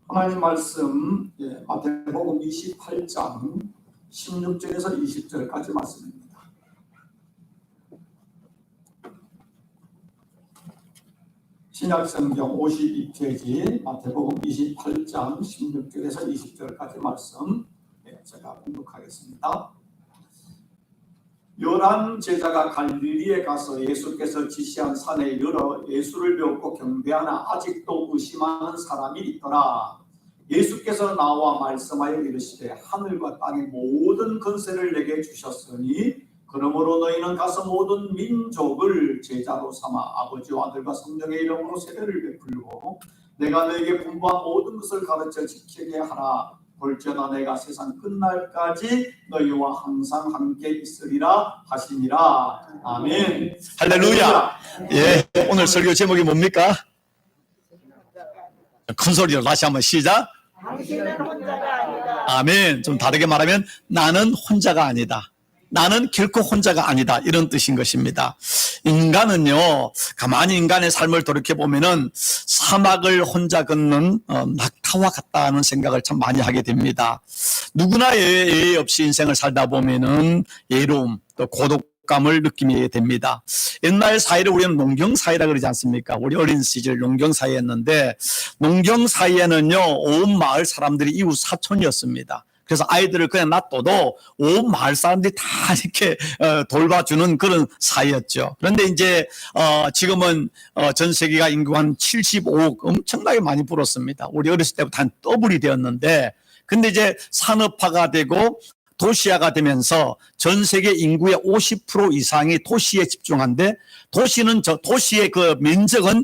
하나님 말씀 마태복음 28장 16절에서 20절까지 말씀입니다. 신약성경 52페이지 마태복음 28장 16절에서 20절까지 말씀 제가 공독하겠습니다. 11 제자가 갈릴리에 가서 예수께서 지시한 산에 이르러 예수를 배웠고 경배하나 아직도 의심하는 사람이 있더라. 예수께서 나와 말씀하여 이르시되 하늘과 땅의 모든 권세를 내게 주셨으니 그러므로 너희는 가서 모든 민족을 제자로 삼아 아버지와 아들과 성령의 이름으로 세례를 베풀고 내가 너에게 분부한 모든 것을 가르쳐 지키게 하라. 볼지어다 내가 세상 끝날까지 너희와 항상 함께 있으리라 하시니라. 아멘. 할렐루야. 예, 오늘 설교 제목이 뭡니까? 큰 소리로 다시 한번 시작. 당신은 혼자가 아니다. 아멘. 좀 다르게 말하면 나는 혼자가 아니다. 나는 결코 혼자가 아니다. 이런 뜻인 것입니다. 인간은요, 가만히 인간의 삶을 돌이켜보면은 사막을 혼자 걷는 낙타와 같다는 생각을 참 많이 하게 됩니다. 누구나 예의 없이 인생을 살다 보면은 외로움, 또 고독감을 느끼게 됩니다. 옛날 사회를 우리는 농경사회라 그러지 않습니까? 우리 어린 시절 농경사회였는데, 농경사회에는요, 온 마을 사람들이 이웃 사촌이었습니다. 그래서 아이들을 그냥 놔둬도 온 마을 사람들이 다 이렇게 돌봐주는 그런 사회였죠. 그런데 이제 지금은 전 세계가 인구가 한 75억 엄청나게 많이 불었습니다. 우리 어렸을 때부터 한 더블이 되었는데, 근데 이제 산업화가 되고 도시화가 되면서 전 세계 인구의 50% 이상이 도시에 집중한데, 도시의 그 면적은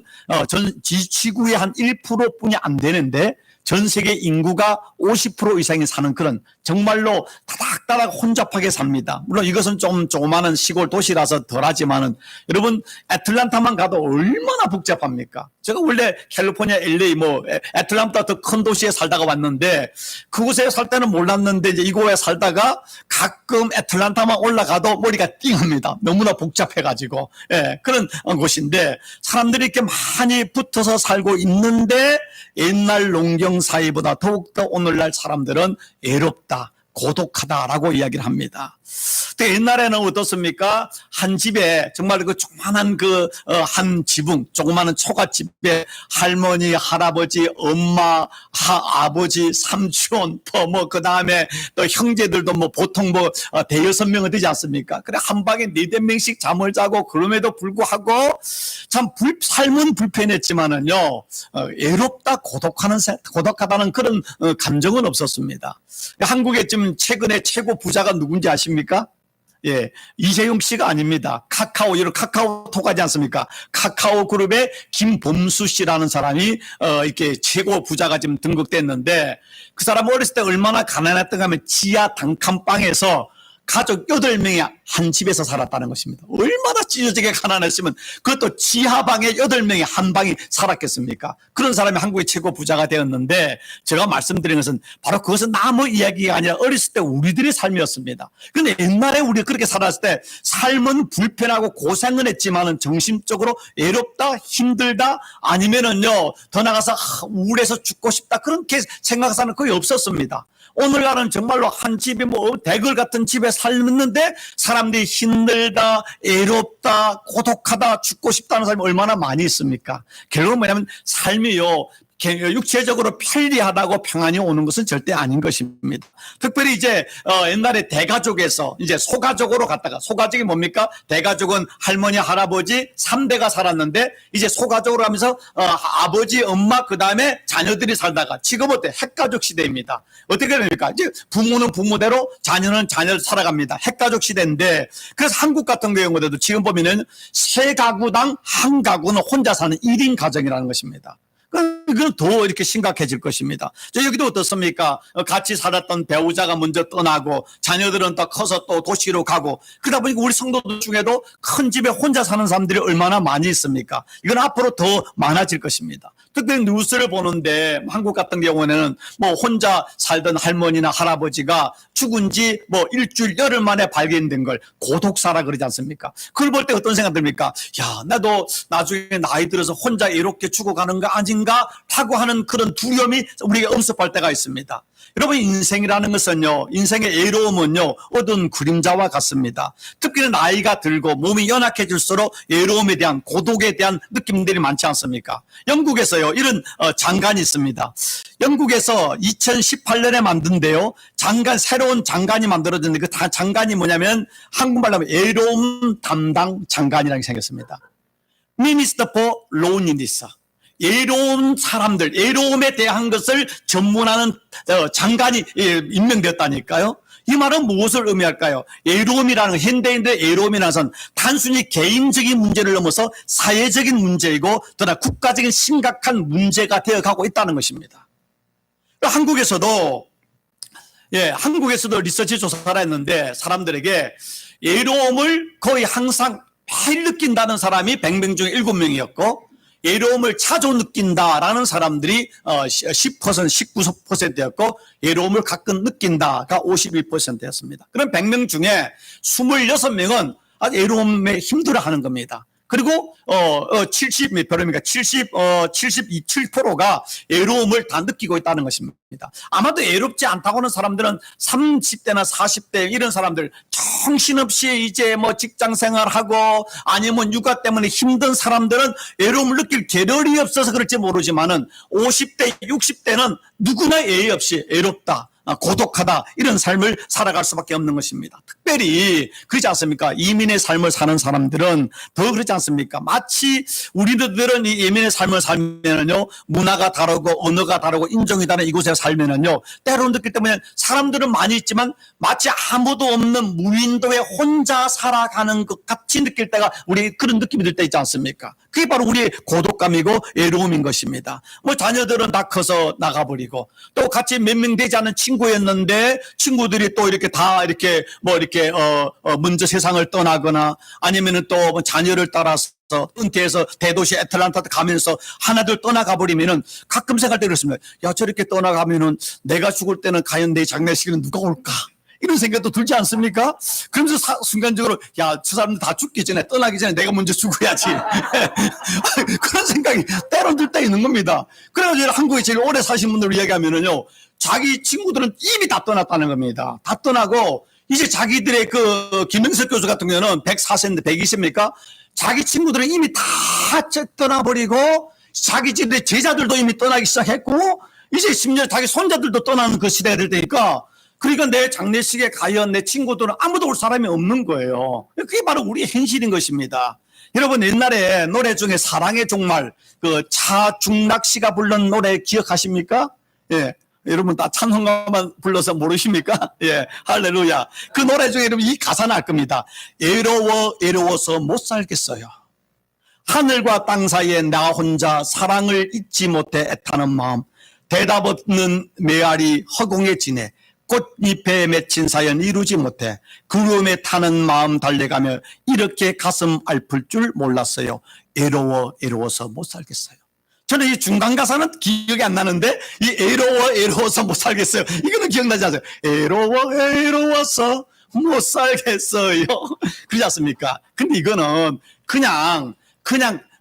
지구의 한 1%뿐이 안 되는데 전 세계 인구가 50% 이상이 사는 그런 정말로 다닥다닥 혼잡하게 삽니다. 물론 이것은 좀 조그마한 시골 도시라서 덜하지만은 여러분 애틀란타만 가도 얼마나 복잡합니까? 제가 원래 캘리포니아 LA 애틀란타 더 큰 도시에 살다가 왔는데 그곳에 살 때는 몰랐는데 이제 이곳에 살다가 가끔 애틀란타만 올라가도 머리가 띵합니다. 너무나 복잡해가지고 그런 곳인데 사람들이 이렇게 많이 붙어서 살고 있는데 옛날 농경사회보다 더욱더 오늘날 사람들은 외롭다, 고독하다라고 이야기를 합니다. 옛날에는 어떻습니까? 한 집에 정말 그 조그만한 한 지붕, 조그만한 초가집에 할머니, 할아버지, 엄마, 아버지, 삼촌, 그 다음에 또 형제들도 보통 대여섯 명은 되지 않습니까? 그래, 한 방에 4-5명씩 잠을 자고 그럼에도 불구하고 참 삶은 불편했지만은요, 외롭다, 고독하다는 그런 감정은 없었습니다. 한국에 지금 최근에 최고 부자가 누군지 아십니까? 예, 이재용 씨가 아닙니다. 카카오톡 하지 않습니까? 카카오 그룹의 김범수 씨라는 사람이 이렇게 최고 부자가 지금 등극됐는데 그 사람 어렸을 때 얼마나 가난했던가 하면 지하 단칸방에서 가족 8명이 한 집에서 살았다는 것입니다. 얼마나 찢어지게 가난했으면 그것도 지하방에 8명이 한 방이 살았겠습니까? 그런 사람이 한국의 최고 부자가 되었는데 제가 말씀드린 것은 바로 그것은 나무 이야기가 아니라 어렸을 때 우리들의 삶이었습니다. 그런데 옛날에 우리가 그렇게 살았을 때 삶은 불편하고 고생은 했지만은 정신적으로 외롭다, 힘들다, 아니면은요 더 나가서 우울해서 죽고 싶다 그렇게 생각하는 사람은 거의 없었습니다. 오늘날은 정말로 한 집에 대걸 같은 집에 살았는데 사람들이 힘들다, 외롭다, 고독하다, 죽고 싶다는 사람이 얼마나 많이 있습니까? 결국은 뭐냐면 삶이요. 육체적으로 편리하다고 평안이 오는 것은 절대 아닌 것입니다. 특별히 이제 옛날에 대가족에서 이제 소가족으로 갔다가 소가족이 뭡니까? 대가족은 할머니, 할아버지 3대가 살았는데 이제 소가족으로 하면서 아버지, 엄마 그 다음에 자녀들이 살다가 지금 어때? 핵가족 시대입니다. 어떻게 됩니까? 이제 부모는 부모대로 자녀는 자녀를 살아갑니다. 핵가족 시대인데 그래서 한국 같은 경우에도 지금 보면은 3가구당 1가구는 혼자 사는 1인 가정이라는 것입니다. 그건 더 이렇게 심각해질 것입니다. 여기도 어떻습니까? 같이 살았던 배우자가 먼저 떠나고 자녀들은 또 커서 또 도시로 가고 그러다 보니까 우리 성도들 중에도 큰 집에 혼자 사는 사람들이 얼마나 많이 있습니까? 이건 앞으로 더 많아질 것입니다. 특별히 뉴스를 보는데 한국 같은 경우에는 뭐 혼자 살던 할머니나 할아버지가 죽은 지 뭐 일주일 열흘 만에 발견된 걸 고독사라 그러지 않습니까? 그걸 볼 때 어떤 생각 듭니까? 야, 나도 나중에 나이 들어서 혼자 이렇게 죽어가는 거 아닌가? 하고 하는 그런 두려움이 우리가 엄습할 때가 있습니다. 여러분, 인생이라는 것은요, 인생의 애로움은요, 어두운 그림자와 같습니다. 특히 나이가 들고 몸이 연약해질수록 애로움에 대한, 고독에 대한 느낌들이 많지 않습니까? 영국에서요, 이런 장관이 있습니다. 영국에서 2018년에 만든데요, 새로운 장관이 만들어졌는데 그 장관이 뭐냐면 한국말로 하면 애로움 담당 장관이라는 게 생겼습니다. Minister for Loneliness. 애로운 사람들, 애로움에 대한 것을 전문하는 장관이 임명되었다니까요. 이 말은 무엇을 의미할까요? 애로움이라는, 현대인들의 애로움이라는 것은 단순히 개인적인 문제를 넘어서 사회적인 문제이고 또한 국가적인 심각한 문제가 되어가고 있다는 것입니다. 한국에서도 리서치 조사를 했는데 사람들에게 애로움을 거의 항상 매일 느낀다는 사람이 100명 중에 7명이었고 애로움을 자주 느낀다라는 사람들이 10%, 19%였고 애로움을 가끔 느낀다가 51%였습니다. 그럼 100명 중에 26명은 아주 애로움에 힘들어하는 겁니다. 그리고 77%가 애로움을 다 느끼고 있다는 것입니다. 아마도 애롭지 않다고 하는 사람들은 30대나 40대 이런 사람들 정신없이 이제 뭐 직장 생활하고 아니면 육아 때문에 힘든 사람들은 애로움을 느낄 겨를이 없어서 그럴지 모르지만은 50대, 60대는 누구나 예의 없이 애롭다, 고독하다 이런 삶을 살아갈 수밖에 없는 것입니다. 특별히 그렇지 않습니까? 이민의 삶을 사는 사람들은 더 그렇지 않습니까? 마치 우리들은 이 이민의 삶을 살면은요, 문화가 다르고 언어가 다르고 인종이 다른 이곳에 살면은요, 때로는 느낄 때면 사람들은 많이 있지만 마치 아무도 없는 무인도에 혼자 살아가는 것 같이 느낄 때가 우리 그런 느낌이 들 때 있지 않습니까? 그게 바로 우리의 고독감이고 애로움인 것입니다. 뭐 자녀들은 다 커서 나가버리고 또 같이 몇 명 되지 않은 친구였는데 친구들이 또 이렇게 다 이렇게 뭐 이렇게 먼저 세상을 떠나거나 아니면은 또 뭐 자녀를 따라서 은퇴해서 대도시 애틀란타 가면서 하나둘 떠나가 버리면은 가끔 생각할 때 그렇습니다. 야, 저렇게 떠나가면은 내가 죽을 때는 과연 내 장례식에는 누가 올까? 이런 생각도 들지 않습니까? 그러면서 순간적으로 야, 저 사람들 다 죽기 전에 떠나기 전에 내가 먼저 죽어야지. 그런 생각이 때론 들 때 있는 겁니다. 그래가지고 한국에 제일 오래 사신 분들 이야기하면은요, 자기 친구들은 이미 다 떠났다는 겁니다. 다 떠나고 이제 자기들의 그 김영석 교수 같은 경우는 104세인데 120입니까? 자기 친구들은 이미 다 떠나버리고 자기 집의 제자들도 이미 떠나기 시작했고 이제 심지어 자기 손자들도 떠나는 그 시대가 될 때니까 그러니까 내 장례식에 과연 내 친구들은 아무도 올 사람이 없는 거예요. 그게 바로 우리의 현실인 것입니다. 여러분, 옛날에 노래 중에 사랑의 종말, 그 차중락 씨가 부른 노래 기억하십니까? 예. 여러분 다 찬송가만 불러서 모르십니까? 예. 할렐루야. 그 노래 중에 여러분 이 가사는 알 겁니다. 애로워서 못 살겠어요. 하늘과 땅 사이에 나 혼자 사랑을 잊지 못해 애타는 마음. 대답 없는 메아리 허공에 지내. 꽃잎에 맺힌 사연 이루지 못해 그리움에 타는 마음 달래가며 이렇게 가슴 앓을 줄 몰랐어요. 애로워서 못 살겠어요. 저는 이 중간 가사는 기억이 안 나는데 이 애로워서 못 살겠어요. 이거는 기억나지 않아요? 애로워서 못 살겠어요. 그렇지 않습니까? 근데 이거는 그냥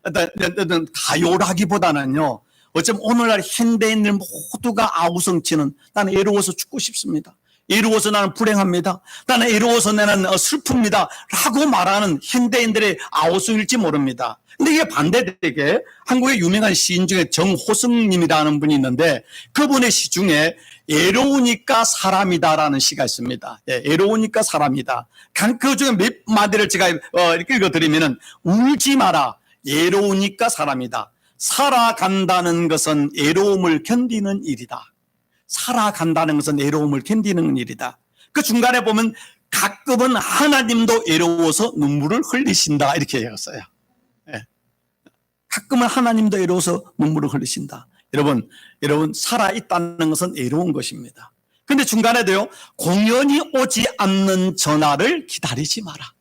어떤 가요라기보다는요, 어쩌면 오늘날 현대인들 모두가 아우성치는 나는 애로워서 죽고 싶습니다. 애로워서 나는 불행합니다. 나는 애로워서 나는 슬픕니다. 라고 말하는 현대인들의 아우성일지 모릅니다. 근데 이게 반대되게 한국의 유명한 시인 중에 정호승님이라는 분이 있는데 그분의 시 중에 애로우니까 사람이다라는 시가 있습니다. 예, 애로우니까 사람이다. 그 중에 몇 마디를 제가 이렇게 읽어드리면은 울지 마라. 애로우니까 사람이다. 살아간다는 것은 애로움을 견디는 일이다. 살아간다는 것은 애로움을 견디는 일이다. 그 중간에 보면 가끔은 하나님도 애로워서 눈물을 흘리신다 이렇게 얘기했어요. 예. 가끔은 하나님도 애로워서 눈물을 흘리신다. 여러분 살아있다는 것은 애로운 것입니다. 근데 중간에도요, 공연히 오지 않는 전화를 기다리지 마라.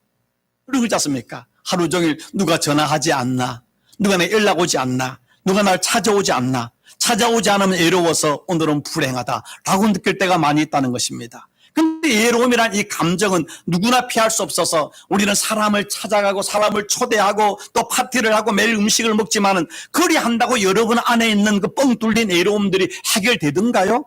그러지 않습니까? 하루 종일 누가 전화하지 않나? 누가 내 연락 오지 않나? 누가 날 찾아오지 않나? 찾아오지 않으면 애로워서 오늘은 불행하다라고 느낄 때가 많이 있다는 것입니다. 근데 애로움이란 이 감정은 누구나 피할 수 없어서 우리는 사람을 찾아가고 사람을 초대하고 또 파티를 하고 매일 음식을 먹지만은 그리 한다고 여러분 안에 있는 그 뻥 뚫린 애로움들이 해결되던가요?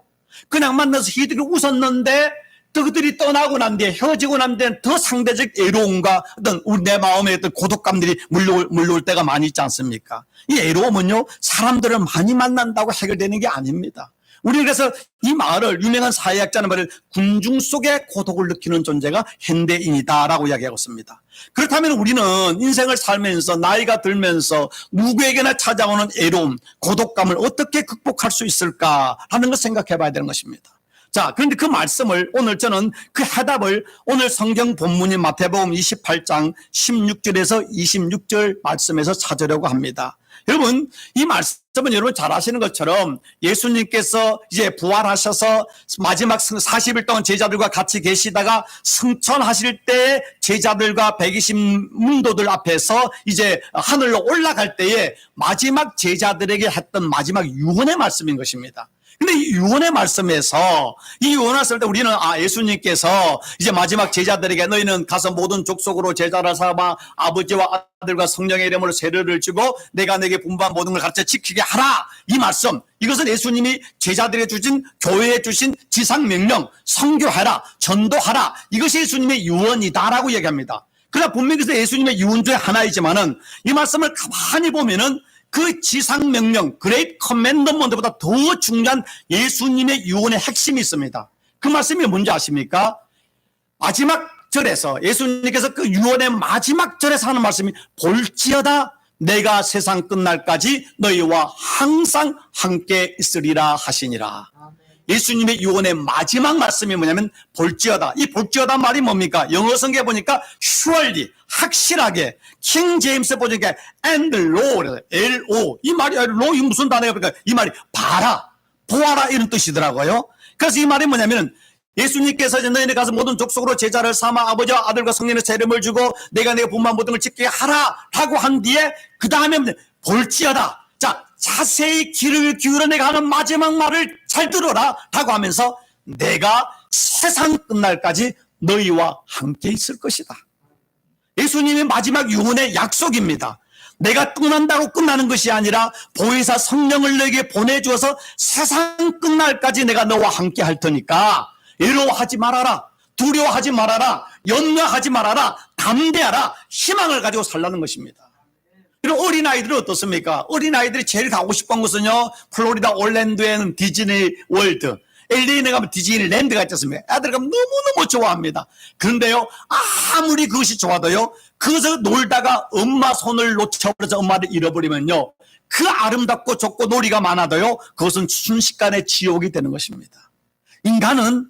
그냥 만나서 희들이 웃었는데 또 그들이 떠나고 난 뒤에 헤어지고 난 뒤에 더 상대적 애로움과 어떤 내 마음에 어떤 고독감들이 물려올 때가 많이 있지 않습니까? 이 애로움은요, 사람들을 많이 만난다고 해결되는 게 아닙니다. 우리 그래서 이 말을 유명한 사회학자는 말을 군중 속에 고독을 느끼는 존재가 현대인이다라고 이야기하고 있습니다. 그렇다면 우리는 인생을 살면서 나이가 들면서 누구에게나 찾아오는 애로움, 고독감을 어떻게 극복할 수 있을까라는 걸 생각해 봐야 되는 것입니다. 자, 그런데 그 말씀을 오늘 저는 그 해답을 오늘 성경 본문인 마태복음 28장 16절에서 26절 말씀에서 찾으려고 합니다. 여러분, 이 말씀은 여러분 잘 아시는 것처럼 예수님께서 이제 부활하셔서 마지막 40일 동안 제자들과 같이 계시다가 승천하실 때 제자들과 120문도들 앞에서 이제 하늘로 올라갈 때에 마지막 제자들에게 했던 마지막 유언의 말씀인 것입니다. 근데 이 유언의 말씀에서 이 유언을 했을 때 우리는 예수님께서 이제 마지막 제자들에게 너희는 가서 모든 족속으로 제자를 삼아 아버지와 아들과 성령의 이름으로 세례를 주고 내가 내게 분부한 모든 걸 가르쳐 지키게 하라. 이 말씀, 이것은 예수님이 제자들에게 주신 교회에 주신 지상명령, 선교하라, 전도하라. 이것이 예수님의 유언이다라고 얘기합니다. 그러나 분명히 그래서 예수님의 유언 중에 하나이지만은 이 말씀을 가만히 보면은 그 지상명령, 그레이트 커맨드먼트보다 더 중요한 예수님의 유언의 핵심이 있습니다. 그 말씀이 뭔지 아십니까? 마지막 절에서 예수님께서 그 유언의 마지막 절에서 하는 말씀이 볼지어다 내가 세상 끝날까지 너희와 항상 함께 있으리라 하시니라. 예수님의 유언의 마지막 말씀이 뭐냐면 볼지어다. 이 볼지어다 말이 뭡니까? 영어 성경에 보니까 surely, 확실하게, 킹 제임스 보니까 and lo, L-O. 이 말이 lo, 이 무슨 단어가 보니까 이 말이 봐라, 보아라 이런 뜻이더라고요. 그래서 이 말이 뭐냐면 예수님께서 너희는 가서 모든 족속으로 제자를 삼아 아버지와 아들과 성령의 세례를 주고 내가 분부한 모든 걸 지키게 하라 라고 한 뒤에 그 다음에 볼지어다. 자, 자세히 귀를 기울여 내가 하는 마지막 말을 잘 들어라 라고 하면서 내가 세상 끝날까지 너희와 함께 있을 것이다. 예수님의 마지막 유언의 약속입니다. 내가 떠난다고 끝나는 것이 아니라 보혜사 성령을 너에게 보내주어서 세상 끝날까지 내가 너와 함께 할 테니까 외로워하지 말아라, 두려워하지 말아라, 염려하지 말아라, 담대하라, 희망을 가지고 살라는 것입니다. 그리고 어린아이들은 어떻습니까? 어린아이들이 제일 가고 싶은 곳은요, 플로리다 올랜도에는 디즈니 월드, LA에 가면 디즈니랜드가 있지 않습니까? 애들 가면 너무너무 좋아합니다. 그런데요, 아무리 그것이 좋아도요, 그것을 놀다가 엄마 손을 놓쳐버려서 엄마를 잃어버리면요, 그 아름답고 좋고 놀이가 많아도요, 그것은 순식간에 지옥이 되는 것입니다. 인간은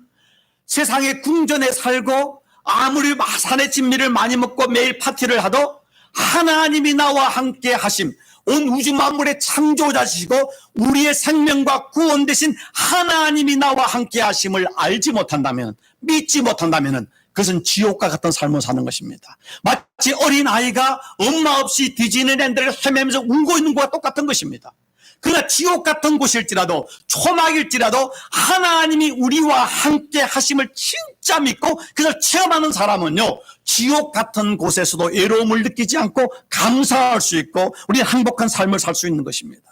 세상의 궁전에 살고 아무리 마산의 진미를 많이 먹고 매일 파티를 하도 하나님이 나와 함께 하심, 온 우주 만물의 창조자시고 우리의 생명과 구원 되신 하나님이 나와 함께 하심을 알지 못한다면, 믿지 못한다면 그것은 지옥과 같은 삶을 사는 것입니다. 마치 어린아이가 엄마 없이 디즈니랜드를 헤매면서 울고 있는 것과 똑같은 것입니다. 그러나 지옥 같은 곳일지라도, 초막일지라도 하나님이 우리와 함께 하심을 진짜 믿고 그걸 체험하는 사람은요, 지옥 같은 곳에서도 외로움을 느끼지 않고 감사할 수 있고 우리는 행복한 삶을 살 수 있는 것입니다.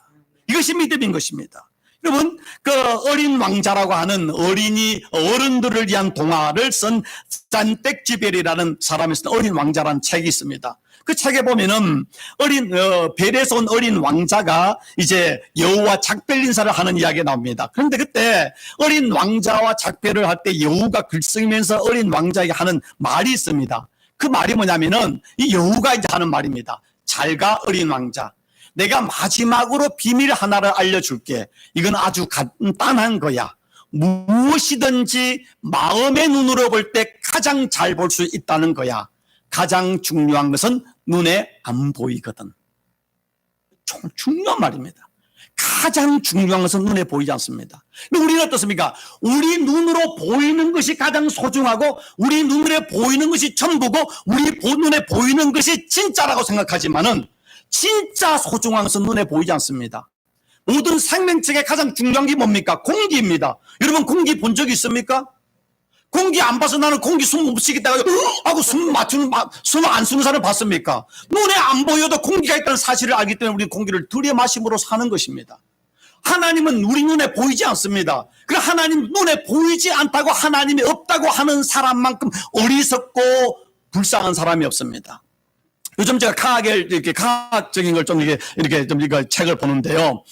이것이 믿음인 것입니다. 여러분, 그 어린 왕자라고 하는 어른들을 위한 동화를 쓴 잔백지벨이라는 사람이 쓴 어린 왕자라는 책이 있습니다. 그 책에 보면은 벨에서 온 어린 왕자가 이제 여우와 작별 인사를 하는 이야기가 나옵니다. 그런데 그때 어린 왕자와 작별을 할 때 여우가 글쓰면서 어린 왕자에게 하는 말이 있습니다. 그 말이 뭐냐면은 이 여우가 이제 하는 말입니다. 잘 가 어린 왕자. 내가 마지막으로 비밀 하나를 알려줄게. 이건 아주 간단한 거야. 무엇이든지 마음의 눈으로 볼 때 가장 잘 볼 수 있다는 거야. 가장 중요한 것은 눈에 안 보이거든. 중요한 말입니다. 가장 중요한 것은 눈에 보이지 않습니다. 근데 우리는 어떻습니까? 우리 눈으로 보이는 것이 가장 소중하고 우리 눈에 보이는 것이 전부고 우리 눈에 보이는 것이 진짜라고 생각하지만은 진짜 소중한 것은 눈에 보이지 않습니다. 모든 생명체의 가장 중요한 게 뭡니까? 공기입니다. 여러분 공기 본 적 있습니까? 공기 안 봐서 나는 공기 숨 못 쉬겠다 하고 숨 안 쉬는 사람 봤습니까? 눈에 안 보여도 공기가 있다는 사실을 알기 때문에 우리는 공기를 들여마심으로 사는 것입니다. 하나님은 우리 눈에 보이지 않습니다. 그 하나님 눈에 보이지 않다고 하나님이 없다고 하는 사람만큼 어리석고 불쌍한 사람이 없습니다. 요즘 제가 과학적인 걸 좀 이렇게 좀 이거 책을 보는데요.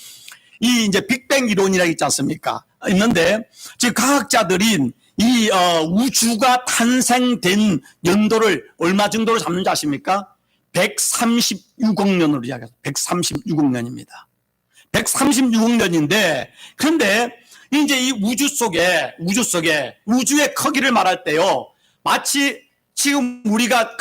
이 이제 빅뱅 이론이라고 있지 않습니까? 있는데 지금 과학자들이 이 우주가 탄생된 연도를 얼마 정도로 잡는지 아십니까? 136억 년으로 이야기해요. 136억 년입니다. 136억 년인데, 그런데 이제 이 우주의 크기를 말할 때요, 마치 지금 우리가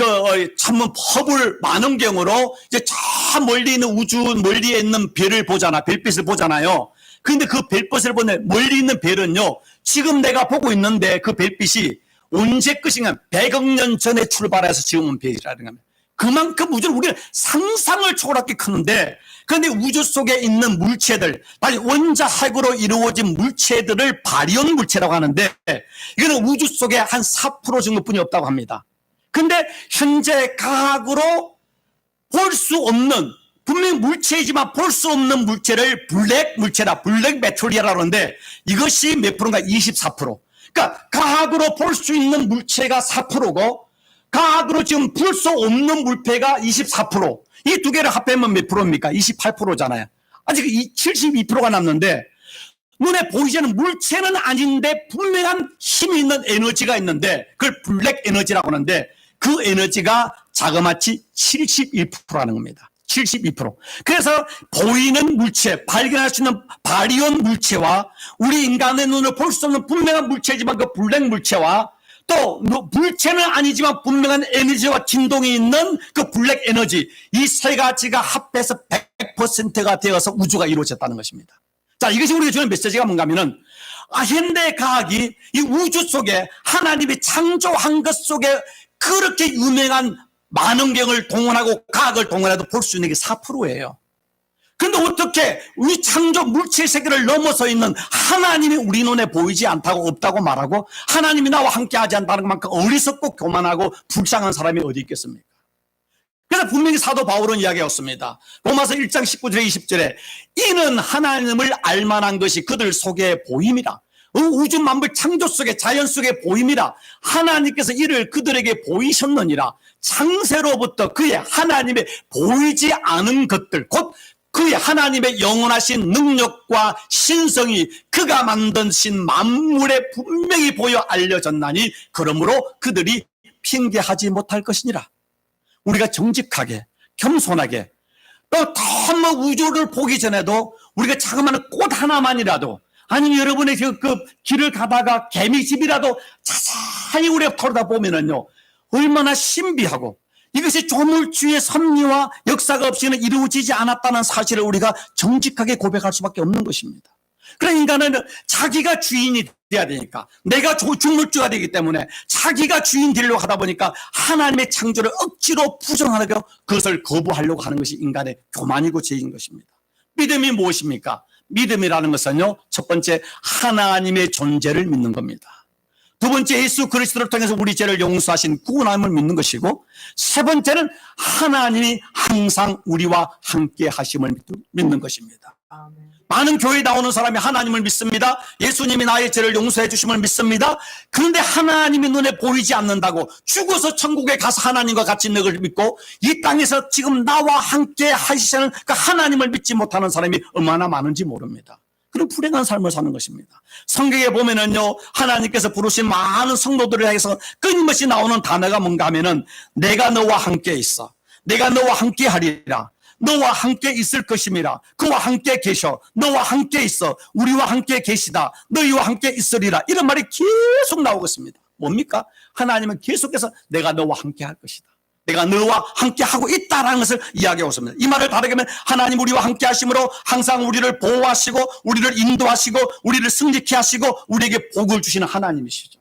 천문 허블 망원경으로 이제 저 멀리 있는 멀리에 있는 별을 보잖아, 별빛을 보잖아요. 근데 그 별빛을 보는 멀리 있는 별은요, 지금 내가 보고 있는데 그 별빛이 언제 끝인가 100억 년 전에 출발해서 지금 온 별이라는 겁니다. 그만큼 우주는 우리는 상상을 초월하게 크는데, 그런데 우주 속에 있는 물체들, 원자핵으로 이루어진 물체들을 바리온 물체라고 하는데, 이거는 우주 속에 한 4% 정도뿐이 없다고 합니다. 근데 현재 과학으로 볼 수 없는, 분명히 물체이지만 볼 수 없는 물체를 블랙 물체다, 블랙 메테리아라고 하는데, 이것이 몇 프로인가? 24%. 그러니까 과학으로 볼 수 있는 물체가 4%고 과학으로 지금 볼 수 없는 물체가 24%. 이 두 개를 합하면 몇 프로입니까? 28%잖아요. 아직 72%가 남는데, 눈에 보이지 않는 물체는 아닌데 분명한 힘이 있는 에너지가 있는데, 그걸 블랙 에너지라고 하는데, 그 에너지가 자그마치 71%라는 겁니다. 72%. 그래서 보이는 물체, 발견할 수 있는 바리온 물체와 우리 인간의 눈으로 볼 수 없는 분명한 물체지만 그 블랙 물체와 또 물체는 아니지만 분명한 에너지와 진동이 있는 그 블랙 에너지, 이 세 가지가 합해서 100%가 되어서 우주가 이루어졌다는 것입니다. 자, 이것이 우리가 주는 메시지가 뭔가 하면은, 현대 과학이 이 우주 속에 하나님이 창조한 것 속에 그렇게 유명한 만원경을 동원하고 과학을 동원해도 볼 수 있는 게 4%예요. 그런데 어떻게 우리 창조 물질 세계를 넘어서 있는 하나님이 우리 눈에 보이지 않다고 없다고 말하고 하나님이 나와 함께하지 않다는 것만큼 어리석고 교만하고 불쌍한 사람이 어디 있겠습니까? 그래서 분명히 사도 바울은 이야기했습니다. 로마서 1장 19절에 20절에 이는 하나님을 알만한 것이 그들 속에 보임이라. 우주 만물 창조 속에 자연 속에 보임이라. 하나님께서 이를 그들에게 보이셨느니라. 창세로부터 그의 하나님의 보이지 않은 것들, 곧 그의 하나님의 영원하신 능력과 신성이 그가 만드신 만물에 분명히 보여 알려졌나니 그러므로 그들이 핑계하지 못할 것이니라. 우리가 정직하게 겸손하게 또 너무 우주를 보기 전에도 우리가 자그마한 꽃 하나만이라도, 아니면 여러분의 그 길을 가다가 개미집이라도 자세히 우리가 돌아보면은요, 얼마나 신비하고 이것이 조물주의 섭리와 역사가 없이는 이루어지지 않았다는 사실을 우리가 정직하게 고백할 수밖에 없는 것입니다. 그러나 인간은 자기가 주인이 돼야 되니까, 내가 조물주가 되기 때문에 자기가 주인 되려고 하다 보니까 하나님의 창조를 억지로 부정하려고 그것을 거부하려고 하는 것이 인간의 교만이고 죄인 것입니다. 믿음이 무엇입니까? 믿음이라는 것은요, 첫 번째 하나님의 존재를 믿는 겁니다. 두 번째 예수 그리스도를 통해서 우리 죄를 용서하신 구원함을 믿는 것이고, 세 번째는 하나님이 항상 우리와 함께 하심을 믿는 것입니다. 많은 교회에 나오는 사람이 하나님을 믿습니다. 예수님이 나의 죄를 용서해 주심을 믿습니다. 그런데 하나님이 눈에 보이지 않는다고 죽어서 천국에 가서 하나님과 같이 있는 걸 믿고 이 땅에서 지금 나와 함께 하시는 그 하나님을 믿지 못하는 사람이 얼마나 많은지 모릅니다. 그런 불행한 삶을 사는 것입니다. 성경에 보면은요, 하나님께서 부르신 많은 성도들을 향해서 끊임없이 나오는 단어가 뭔가 하면은, 내가 너와 함께 있어, 내가 너와 함께 하리라, 너와 함께 있을 것임이라, 그와 함께 계셔, 너와 함께 있어, 우리와 함께 계시다, 너희와 함께 있으리라, 이런 말이 계속 나오고 있습니다. 뭡니까? 하나님은 계속해서 내가 너와 함께 할 것이다, 내가 너와 함께 하고 있다라는 것을 이야기하고 있습니다. 이 말을 다르게 하면 하나님 우리와 함께 하심으로 항상 우리를 보호하시고 우리를 인도하시고 우리를 승리케 하시고 우리에게 복을 주시는 하나님이시죠.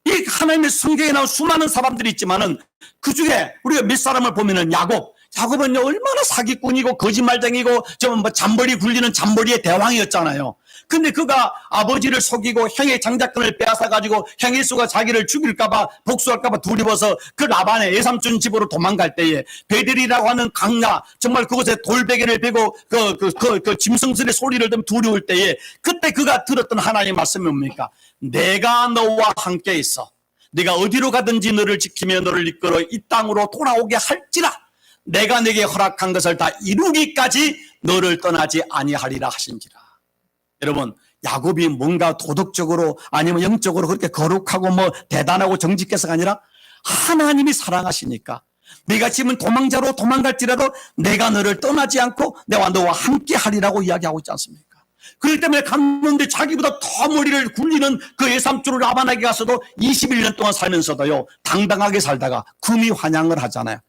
이 하나님의 성경에 나온 수많은 사람들이 있지만은 그 중에 우리가 몇 사람을 보면은 야곱 야곱은요 얼마나 사기꾼이고 거짓말쟁이고 좀 뭐 잠버리 굴리는 잠버리의 대왕이었잖아요. 근데 그가 아버지를 속이고 형의 장자권을 빼앗아가지고 형 에서가 자기를 죽일까봐 복수할까봐 두려워서 그 라반의 외삼촌 집으로 도망갈 때에 베델이라고 하는 강야 정말 그곳에 돌베개를 베고 그 짐승들의 소리를 듣면 두려울 때에 그때 그가 들었던 하나님의 말씀이 뭡니까? 내가 너와 함께 있어. 네가 어디로 가든지 너를 지키며 너를 이끌어 이 땅으로 돌아오게 할지라. 내가 네게 허락한 것을 다 이루기까지 너를 떠나지 아니하리라 하신지라. 여러분, 야곱이 뭔가 도덕적으로 아니면 영적으로 그렇게 거룩하고 뭐 대단하고 정직해서가 아니라 하나님이 사랑하시니까 네가 지금 도망자로 도망갈지라도 내가 너를 떠나지 않고 내가 너와 함께 하리라고 이야기하고 있지 않습니까? 그렇기 때문에 갔는데 자기보다 더 머리를 굴리는 그 외삼촌을 라반에게 가서도 21년 동안 살면서도요 당당하게 살다가 금이 환영을 하잖아요.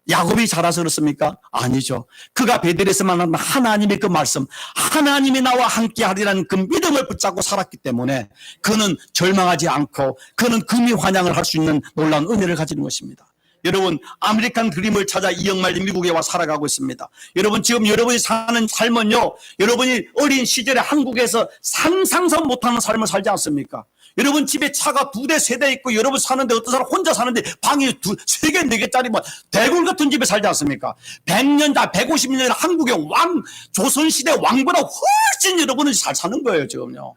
야곱이 잘해서 그렇습니까? 아니죠. 그가 베델에서 만난 하나님의 그 말씀, 하나님이 나와 함께 하리라는 그 믿음을 붙잡고 살았기 때문에 그는 절망하지 않고 그는 금이 환영을 할 수 있는 놀라운 은혜를 가지는 것입니다. 여러분, 아메리칸 드림을 찾아 이영만이 미국에 와 살아가고 있습니다. 여러분, 지금 여러분이 사는 삶은요, 여러분이 어린 시절에 한국에서 상상도 못하는 삶을 살지 않습니까? 여러분 집에 차가 2대, 3대 있고 여러분 사는데 어떤 사람 혼자 사는데 방이 3개, 4개짜리 뭐 대굴 같은 집에 살지 않습니까? 100년, 150년 한국의 왕, 조선시대 왕보다 훨씬 여러분은 잘 사는 거예요, 지금요.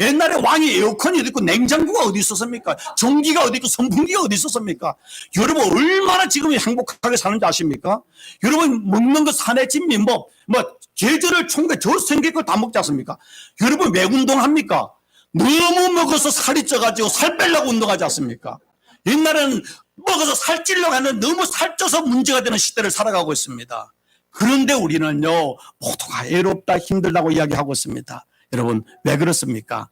옛날에 왕이 에어컨이 어디 있고 냉장고가 어디 있었습니까? 전기가 어디 있고 선풍기가 어디 있었습니까? 여러분 얼마나 지금 행복하게 사는지 아십니까? 여러분 먹는 거 산의 진민법, 뭐 계절을 총괄 저 생길 다 먹지 않습니까? 여러분 왜 운동합니까? 너무 먹어서 살이 쪄가지고 살 빼려고 운동하지 않습니까? 옛날에는 먹어서 살찌려고 하는 너무 살쪄서 문제가 되는 시대를 살아가고 있습니다. 그런데 우리는요 모두가 애롭다 힘들다고 이야기하고 있습니다. 여러분 왜 그렇습니까?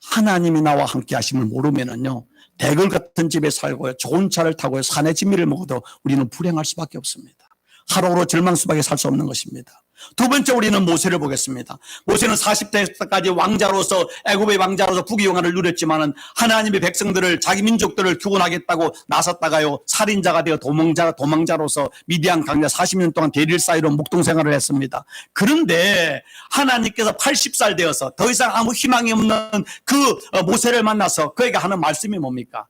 하나님이 나와 함께 하심을 모르면은요 대궐 같은 집에 살고요 좋은 차를 타고요 산의 진미를 먹어도 우리는 불행할 수밖에 없습니다. 하루로 절망 수밖에 살 수 없는 것입니다. 두 번째 우리는 모세를 보겠습니다. 모세는 40대까지 왕자로서 애굽의 왕자로서 부귀영화를 누렸지만은 하나님의 백성들을 자기 민족들을 구원하겠다고 나섰다가요 살인자가 되어 도망자로서 미디안 강자 40년 동안 대릴 사이로 묵동생활을 했습니다. 그런데 하나님께서 80살 되어서 더 이상 아무 희망이 없는 그 모세를 만나서 그에게 하는 말씀이 뭡니까?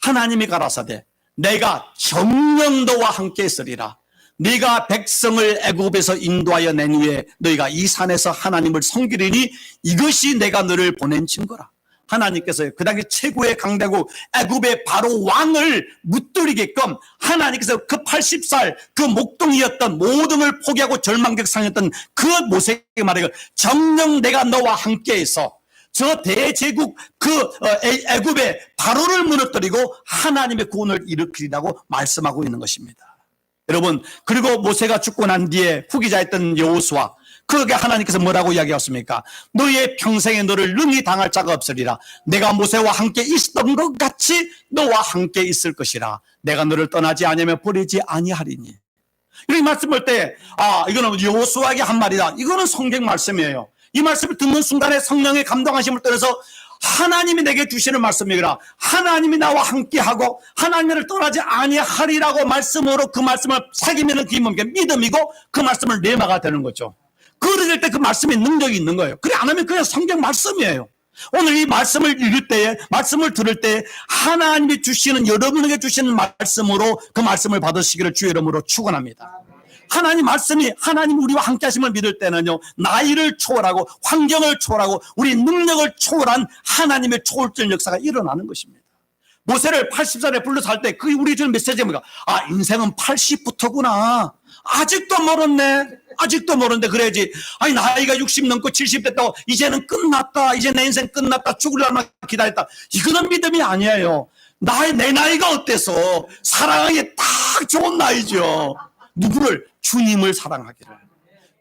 하나님이 가라사대 내가 정녕 너와 함께 있으리라. 네가 백성을 애굽에서 인도하여 낸 후에 너희가 이 산에서 하나님을 섬기리니 이것이 내가 너를 보낸 증거라. 하나님께서 그 당시 최고의 강대국 애굽의 바로 왕을 무뜨리게끔 하나님께서 그 80살 그 목동이었던 모든 걸 포기하고 절망격상했던 그 모세에게 말해요. 정녕 내가 너와 함께 있어. 저 대제국 그 애굽의 바로를 무너뜨리고 하나님의 구원을 일으키리라고 말씀하고 있는 것입니다. 여러분 그리고 모세가 죽고 난 뒤에 후기자였던 여호수아 그에게 하나님께서 뭐라고 이야기했습니까? 너의 평생에 너를 능히 당할 자가 없으리라. 내가 모세와 함께 있었던 것 같이 너와 함께 있을 것이라. 내가 너를 떠나지 아니하며 버리지 아니하리니. 이렇게 말씀할 때 이거는 여호수아에게 한 말이다. 이거는 성경 말씀이에요. 이 말씀을 듣는 순간에 성령의 감동하심을 따라서 하나님이 내게 주시는 말씀이라. 하나님이 나와 함께하고 하나님을 떠나지 아니하리라고 말씀으로 그 말씀을 새기면 그게 뭡니까? 믿음이고 그 말씀을 내마가 되는 거죠. 그럴 때 그 말씀에 능력이 있는 거예요. 그래 안 하면 그냥 성경 말씀이에요. 오늘 이 말씀을 읽을 때에 말씀을 들을 때 하나님이 주시는 여러분에게 주시는 말씀으로 그 말씀을 받으시기를 주의 이름으로 축원합니다. 하나님 말씀이 하나님 우리와 함께 하심을 믿을 때는요 나이를 초월하고 환경을 초월하고 우리 능력을 초월한 하나님의 초월적 역사가 일어나는 것입니다. 모세를 80살에 불러서 할 때 그게 우리 주는 메시지가 뭡니까? 인생은 80부터구나. 아직도 멀었네. 아직도 모르는데 그래야지. 나이가 60 넘고 70 됐다고 이제는 끝났다. 이제 내 인생 끝났다. 죽으려면 기다렸다. 이거는 믿음이 아니에요. 내 나이가 어때서 사랑하기에 딱 좋은 나이죠. 누구를? 주님을 사랑하기를.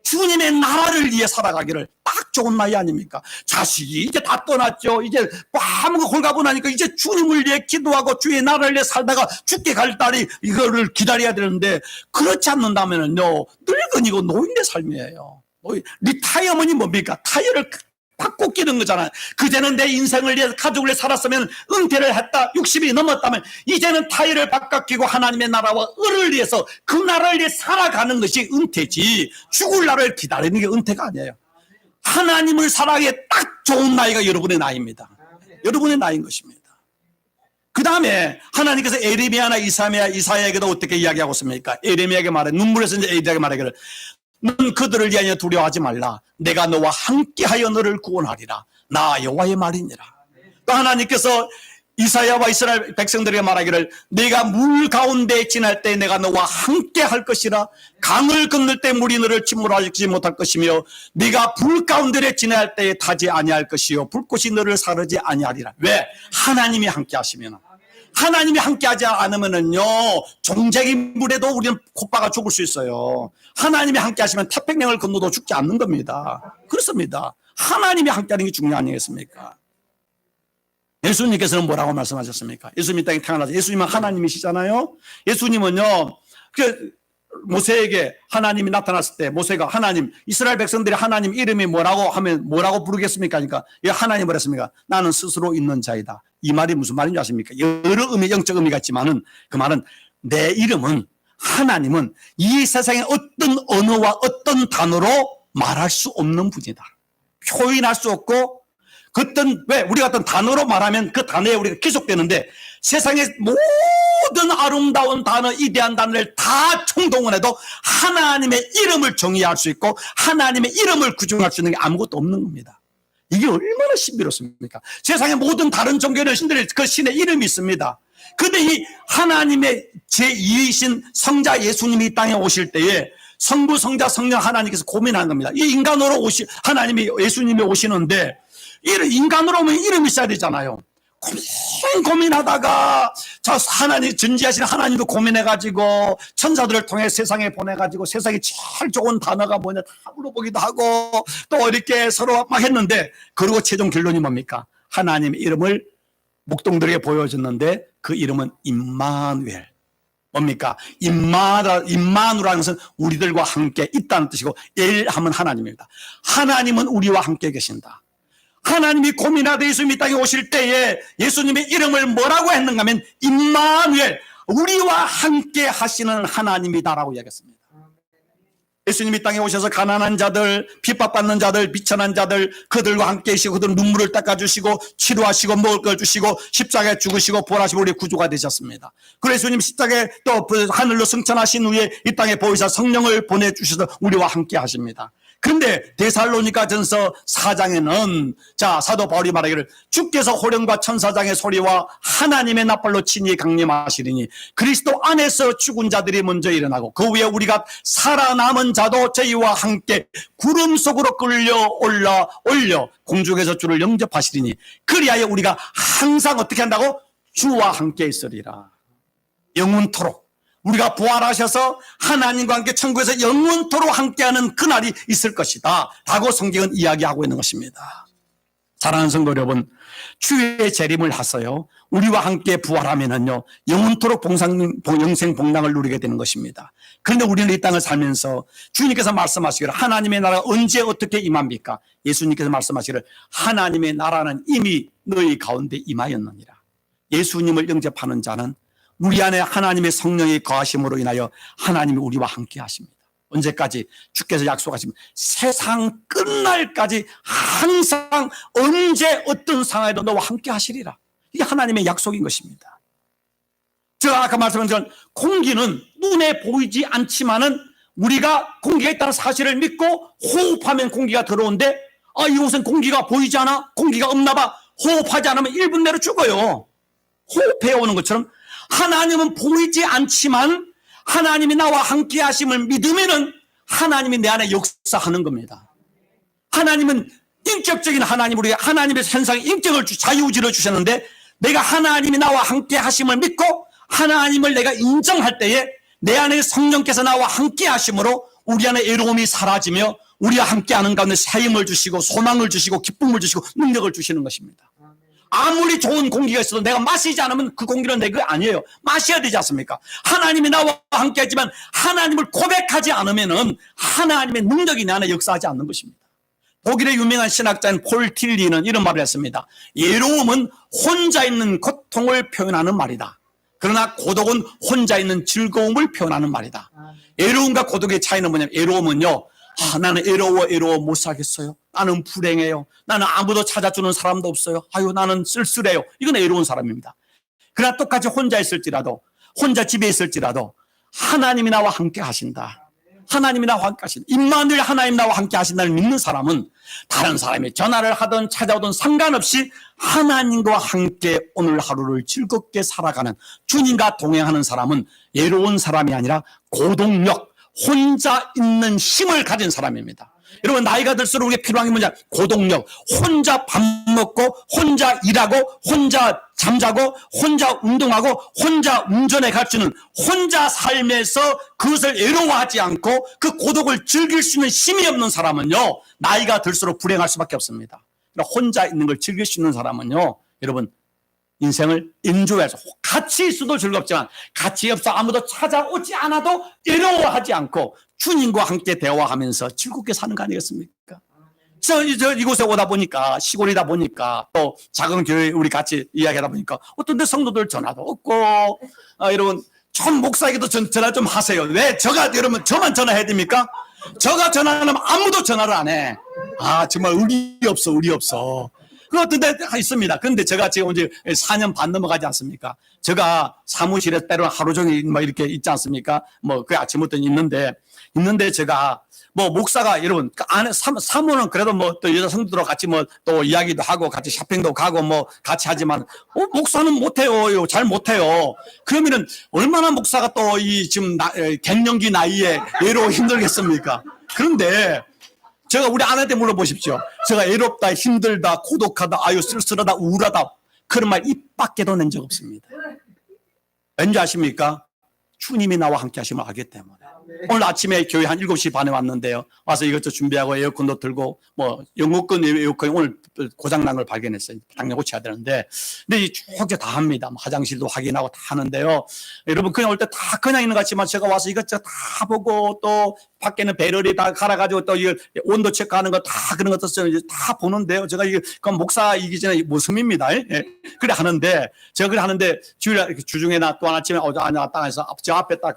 주님의 나라를 위해 살아가기를 딱 좋은 나이 아닙니까? 자식이 이제 다 떠났죠. 이제 아무거 홀가분하니까 이제 주님을 위해 기도하고 주의 나라를 위해 살다가 죽게 갈 날이 이거를 기다려야 되는데 그렇지 않는다면은요 늙은이고 노인의 삶이에요. 리타이어먼이 뭡니까? 타이어를 바꿔 끼는 거잖아요. 그제는 내 인생을 위해서 가족을 위해 살았으면 은퇴를 했다 60이 넘었다면 이제는 타일을 바꿔 끼고 하나님의 나라와 을을 위해서 그 나라를 위해 살아가는 것이 은퇴지 죽을 날을 기다리는 게 은퇴가 아니에요. 하나님을 사랑하기에 딱 좋은 나이가 여러분의 나이입니다. 여러분의 나이인 것입니다. 그 다음에 하나님께서 에레미야나 이사야에게도 어떻게 이야기하고 있습니까? 에레미야에게 말해 눈물에서 이제 에레미야에게 말하기를 넌 그들을 위하여 두려워하지 말라. 내가 너와 함께하여 너를 구원하리라. 나 여호와의 말이니라. 또 하나님께서 이사야와 이스라엘 백성들에게 말하기를 내가 물 가운데 지날 때 내가 너와 함께 할 것이라. 강을 건널 때 물이 너를 침몰하지 못할 것이며 네가 불 가운데 지날 때에 타지 아니할 것이요 불꽃이 너를 사르지 아니하리라. 왜? 하나님이 함께 하시면. 하나님이 함께하지 않으면은요 종쟁이 물에도 우리는 콧바가 죽을 수 있어요. 하나님이 함께하시면 태평양을 건너도 죽지 않는 겁니다. 그렇습니다. 하나님이 함께하는 게 중요 아니겠습니까? 예수님께서는 뭐라고 말씀하셨습니까? 예수님이 땅에 태어나서 예수님은 하나님이시잖아요. 예수님은요 모세에게 하나님이 나타났을 때 모세가 하나님 이스라엘 백성들이 하나님 이름이 뭐라고 하면 뭐라고 부르겠습니까? 그러니까 하나님 뭐랬습니까? 나는 스스로 있는 자이다. 이 말이 무슨 말인지 아십니까? 여러 의미 영적 의미가 있지만은 그 말은 내 이름은 하나님은 이 세상의 어떤 언어와 어떤 단어로 말할 수 없는 분이다. 표현할 수 없고 왜 우리가 어떤 단어로 말하면 그 단어에 우리가 기속되는데 세상의 모든 아름다운 단어, 이대한 단어를 다 총동원해도 하나님의 이름을 정의할 수 있고 하나님의 이름을 구중할 수 있는 게 아무것도 없는 겁니다. 이게 얼마나 신비롭습니까? 세상의 모든 다른 종교는 신들의 그 신의 이름이 있습니다. 근데 이 하나님의 제2이신 성자 예수님이 이 땅에 오실 때에 성부, 성자, 성령 하나님께서 고민하는 겁니다. 이 인간으로 예수님이 오시는데 인간으로 오면 이름이 있어야 되잖아요. 고민하다가 하나님 전지하신 하나님도 고민해가지고 천사들을 통해 세상에 보내가지고 세상에 제일 좋은 단어가 뭐냐 다 물어보기도 하고 또 이렇게 서로 막 했는데 그리고 최종 결론이 뭡니까? 하나님의 이름을 목동들에게 보여줬는데 그 이름은 임마누엘. 뭡니까? 임마누라는 것은 우리들과 함께 있다는 뜻이고 엘 하면 하나님입니다. 하나님은 우리와 함께 계신다. 하나님이 고민하되 예수님이 땅에 오실 때에 예수님의 이름을 뭐라고 했는가 하면 임마누엘 우리와 함께 하시는 하나님이다라고 이야기했습니다. 예수님이 땅에 오셔서 가난한 자들, 핍박받는 자들, 비천한 자들 그들과 함께 계시고 그들 눈물을 닦아주시고 치료하시고 먹을 걸 주시고 십자가에 죽으시고 부활하시고 우리의 구주가 되셨습니다. 그래서 예수님 십자가에 또 하늘로 승천하신 후에 이 땅에 보이사 성령을 보내주셔서 우리와 함께 하십니다. 그런데 데살로니가전서 4장에는 사도 바울이 말하기를 주께서 호령과 천사장의 소리와 하나님의 나팔로 친히 강림하시리니 그리스도 안에서 죽은 자들이 먼저 일어나고 그 후에 우리가 살아남은 자도 저희와 함께 구름 속으로 끌려 올려 공중에서 주를 영접하시리니 그리하여 우리가 항상 어떻게 한다고? 주와 함께 있으리라. 영원토록 우리가 부활하셔서 하나님과 함께 천국에서 영원토록 함께하는 그날이 있을 것이다 라고 성경은 이야기하고 있는 것입니다. 사랑하는 성도 여러분, 주의 재림을 하서요 우리와 함께 부활하면은요 영원토록 영생 복락을 누리게 되는 것입니다. 그런데 우리는 이 땅을 살면서 주님께서 말씀하시기를 하나님의 나라가 언제 어떻게 임합니까? 예수님께서 말씀하시기를 하나님의 나라는 이미 너희 가운데 임하였느니라. 예수님을 영접하는 자는 우리 안에 하나님의 성령이 거하심으로 인하여 하나님이 우리와 함께 하십니다. 언제까지? 주께서 약속하시면 세상 끝날까지 항상 언제 어떤 상황에도 너와 함께 하시리라. 이게 하나님의 약속인 것입니다. 제가 아까 말씀한 것처럼 공기는 눈에 보이지 않지만은 우리가 공기가 있다는 사실을 믿고 호흡하면 공기가 들어오는데 이곳은 공기가 보이지 않아? 공기가 없나 봐. 호흡하지 않으면 1분 내로 죽어요. 호흡해 오는 것처럼 하나님은 보이지 않지만 하나님이 나와 함께 하심을 믿으면은 하나님이 내 안에 역사하는 겁니다. 하나님은 인격적인 하나님, 우리 하나님의 현상의 인격을 자유의지를 주셨는데 내가 하나님이 나와 함께 하심을 믿고 하나님을 내가 인정할 때에 내 안에 성령께서 나와 함께 하심으로 우리 안에 애로움이 사라지며 우리와 함께 하는 가운데 사임을 주시고 소망을 주시고 기쁨을 주시고 능력을 주시는 것입니다. 아무리 좋은 공기가 있어도 내가 마시지 않으면 그 공기는 내 거 아니에요. 마셔야 되지 않습니까? 하나님이 나와 함께 했지만 하나님을 고백하지 않으면은 하나님의 능력이 내 안에 역사하지 않는 것입니다. 독일의 유명한 신학자인 폴 틸리는 이런 말을 했습니다. 외로움은 혼자 있는 고통을 표현하는 말이다. 그러나 고독은 혼자 있는 즐거움을 표현하는 말이다. 외로움과 고독의 차이는 뭐냐면, 외로움은요, 나는 외로워 못 살겠어요. 나는 불행해요. 나는 아무도 찾아주는 사람도 없어요. 아유, 나는 쓸쓸해요. 이건 외로운 사람입니다. 그러나 똑같이 혼자 있을지라도, 혼자 집에 있을지라도 하나님이 나와 함께 하신다. 하나님이 나와 함께 하신다. 임마누엘 하나님 나와 함께 하신다를 믿는 사람은 다른 사람이 전화를 하든 찾아오든 상관없이 하나님과 함께 오늘 하루를 즐겁게 살아가는, 주님과 동행하는 사람은 외로운 사람이 아니라 고독력, 혼자 있는 힘을 가진 사람입니다. 여러분, 나이가 들수록 우리가 필요한 게 뭐냐? 고독력. 혼자 밥 먹고, 혼자 일하고, 혼자 잠자고, 혼자 운동하고, 혼자 운전해 갈 수 있는, 혼자 삶에서 그것을 외로워하지 않고 그 고독을 즐길 수 있는 힘이 없는 사람은요, 나이가 들수록 불행할 수밖에 없습니다. 그러니까 혼자 있는 걸 즐길 수 있는 사람은요, 여러분, 인생을 인조해서 같이 있어도 즐겁지만 같이 없어 아무도 찾아오지 않아도 외로워하지 않고 주님과 함께 대화하면서 즐겁게 사는 거 아니겠습니까? 저 이곳에 오다 보니까, 시골이다 보니까, 또 작은 교회 우리 같이 이야기하다 보니까 어떤 데 성도들 전화도 없고, 여러분 전 목사에게도 전화 좀 하세요. 왜 여러분 저만 전화해야 됩니까? 저가 전화하면 아무도 전화를 안 해. 정말 의리 없어. 그 어떤 데 있습니다. 그런데 제가 지금 이제 4년 반 넘어가지 않습니까? 제가 사무실에 때로는 하루 종일 뭐 이렇게 있지 않습니까? 뭐 그 아침부터 있는데 제가 뭐 목사가 여러분 그 안에 사무는 그래도 뭐 또 여자 성도들하고 같이 뭐 또 이야기도 하고 같이 쇼핑도 가고 뭐 같이 하지만 목사는 못해요. 잘 못해요. 그러면은 얼마나 목사가 또 이 지금 갱년기 나이에 외로워 힘들겠습니까? 그런데 제가 우리 아내한테 물어보십시오. 제가 외롭다, 힘들다, 고독하다, 쓸쓸하다, 우울하다, 그런 말 입 밖에도 낸 적 없습니다. 왠지 아십니까? 주님이 나와 함께 하심을 알기 때문에. 오늘 아침에 교회 한 7시 반에 왔는데요. 와서 이것저것 준비하고 에어컨도 들고, 뭐, 영국권 에어컨이 오늘 고장난 걸 발견했어요. 당장 고쳐야 되는데. 근데 쭉 다 합니다. 화장실도 확인하고 다 하는데요. 여러분, 그냥 올 때 다 그냥 있는 것 같지만 제가 와서 이것저것 다 보고 또 밖에는 배럴이 다 갈아가지고 또 이 온도 체크하는 거 다 그런 것도 다 보는데요. 제가 이게, 그건 목사이기 전에 모습입니다. 예? 그래 하는데, 제가 그래 하는데 주중에나 또 아침에 딱 해서 저 앞에 딱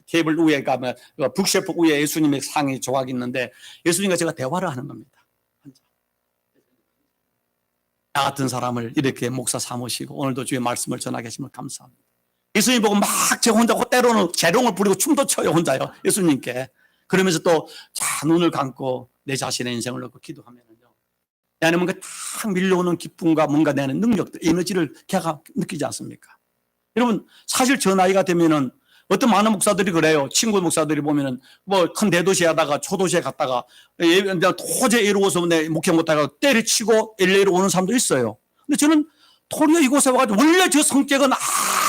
테이블 위에 가면 북셰프 위에 예수님의 상이 조각 있는데 예수님과 제가 대화를 하는 겁니다. 나 같은 사람을 이렇게 목사 삼으시고 오늘도 주의 말씀을 전하게 하시면 감사합니다. 예수님 보고 막 제 혼자 때로는 재롱을 부리고 춤도 춰요. 혼자요. 예수님께. 그러면서 또 눈을 감고 내 자신의 인생을 놓고 기도하면은요, 내 안에 뭔가 탁 밀려오는 기쁨과 뭔가 내 안에 능력들, 에너지를 걔가 느끼지 않습니까? 여러분, 사실 저 나이가 되면은 어떤 많은 목사들이 그래요. 친구 목사들이 보면은 뭐 큰 대도시에 하다가 초도시에 갔다가 도저히 외로워서 내 목회 못하다가 때려치고 LA로 오는 사람도 있어요. 근데 저는 도리어 이곳에 와가지고 원래 저 성격은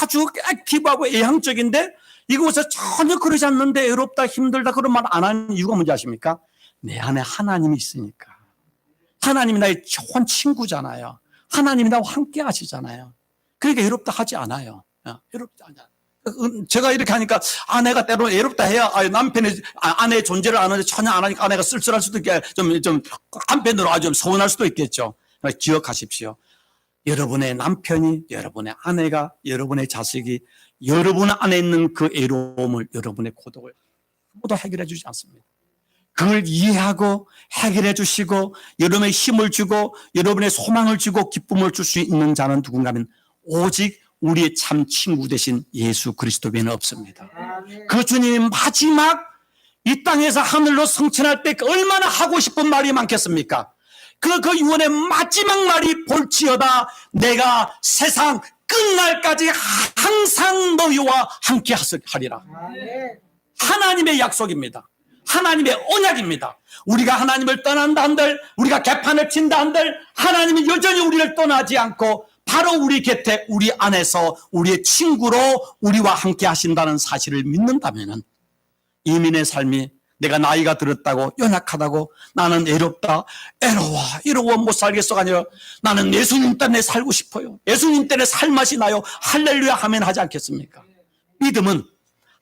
아주 액티브하고 애향적인데 이곳에 전혀 그러지 않는데 외롭다 힘들다 그런 말 안 하는 이유가 뭔지 아십니까? 내 안에 하나님이 있으니까. 하나님이 나의 좋은 친구잖아요. 하나님이 나와 함께 하시잖아요. 그러니까 외롭다 하지 않아요. 외롭지 않아요. 제가 이렇게 하니까 아내가 때로는 외롭다 해야 남편이 아내의 존재를 아는데 전혀 안 하니까 아내가 쓸쓸할 수도 있게 좀 한편으로 아주 서운할 수도 있겠죠. 기억하십시오. 여러분의 남편이, 여러분의 아내가, 여러분의 자식이 여러분 안에 있는 그 외로움을, 여러분의 고독을 모두 해결해 주지 않습니다. 그걸 이해하고 해결해 주시고 여러분의 힘을 주고 여러분의 소망을 주고 기쁨을 줄 수 있는 자는 누군가면 오직 우리의 참 친구 되신 예수 그리스도 외에는 없습니다. 그 주님이 마지막 이 땅에서 하늘로 승천할 때 얼마나 하고 싶은 말이 많겠습니까? 그 유언의 마지막 말이 볼지어다 내가 세상 끝날까지 항상 너희와 함께 하리라. 하나님의 약속입니다. 하나님의 언약입니다. 우리가 하나님을 떠난다 한들, 우리가 개판을 친다 한들 하나님은 여전히 우리를 떠나지 않고 바로 우리 곁에, 우리 안에서 우리의 친구로 우리와 함께 하신다는 사실을 믿는다면 이민의 삶이 내가 나이가 들었다고 연약하다고 나는 외롭다, 외로워 못 살겠어가 아니라 나는 예수님 때문에 살고 싶어요. 예수님 때문에 살맛이 나요. 할렐루야 하면 하지 않겠습니까? 믿음은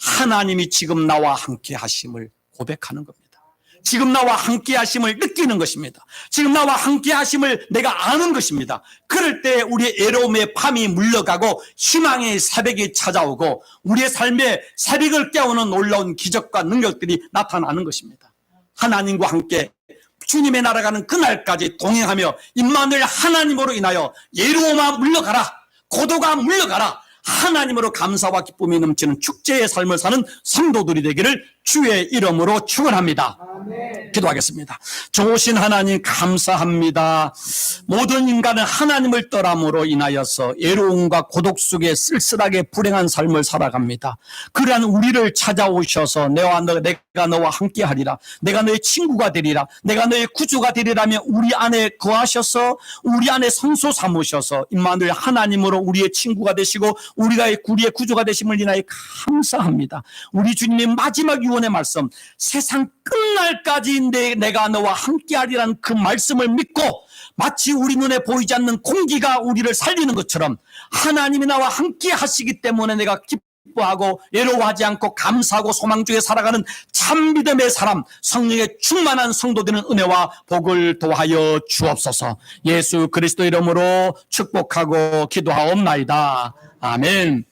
하나님이 지금 나와 함께 하심을 고백하는 겁니다. 지금 나와 함께 하심을 느끼는 것입니다. 지금 나와 함께 하심을 내가 아는 것입니다. 그럴 때 우리의 애로움의 밤이 물러가고 희망의 새벽이 찾아오고 우리의 삶에 새벽을 깨우는 놀라운 기적과 능력들이 나타나는 것입니다. 하나님과 함께 주님의 나라가는 그날까지 동행하며 임마누엘 하나님으로 인하여 애로움아 물러가라, 고도가 물러가라, 하나님으로 감사와 기쁨이 넘치는 축제의 삶을 사는 성도들이 되기를 주의 이름으로 축원합니다. 기도하겠습니다. 좋으신 하나님 감사합니다. 모든 인간은 하나님을 떠남으로 인하여서 애로움과 고독 속에 쓸쓸하게 불행한 삶을 살아갑니다. 그러한 우리를 찾아오셔서 내가 너와 함께하리라, 내가 너의 친구가 되리라, 내가 너의 구주가 되리라며 우리 안에 거하셔서 우리 안에 성소 삼으셔서 임마누엘 하나님으로 우리의 친구가 되시고 우리의 구주가 되심을 인하여 감사합니다. 우리 주님의 마지막 유언의 말씀, 세상 끝날까지 내가 너와 함께하리라는 그 말씀을 믿고 마치 우리 눈에 보이지 않는 공기가 우리를 살리는 것처럼 하나님이 나와 함께 하시기 때문에 내가 기뻐하고 외로워하지 않고 감사하고 소망 중에 살아가는 참 믿음의 사람, 성령의 충만한 성도되는 은혜와 복을 도하여 주옵소서. 예수 그리스도 이름으로 축복하고 기도하옵나이다. 아멘.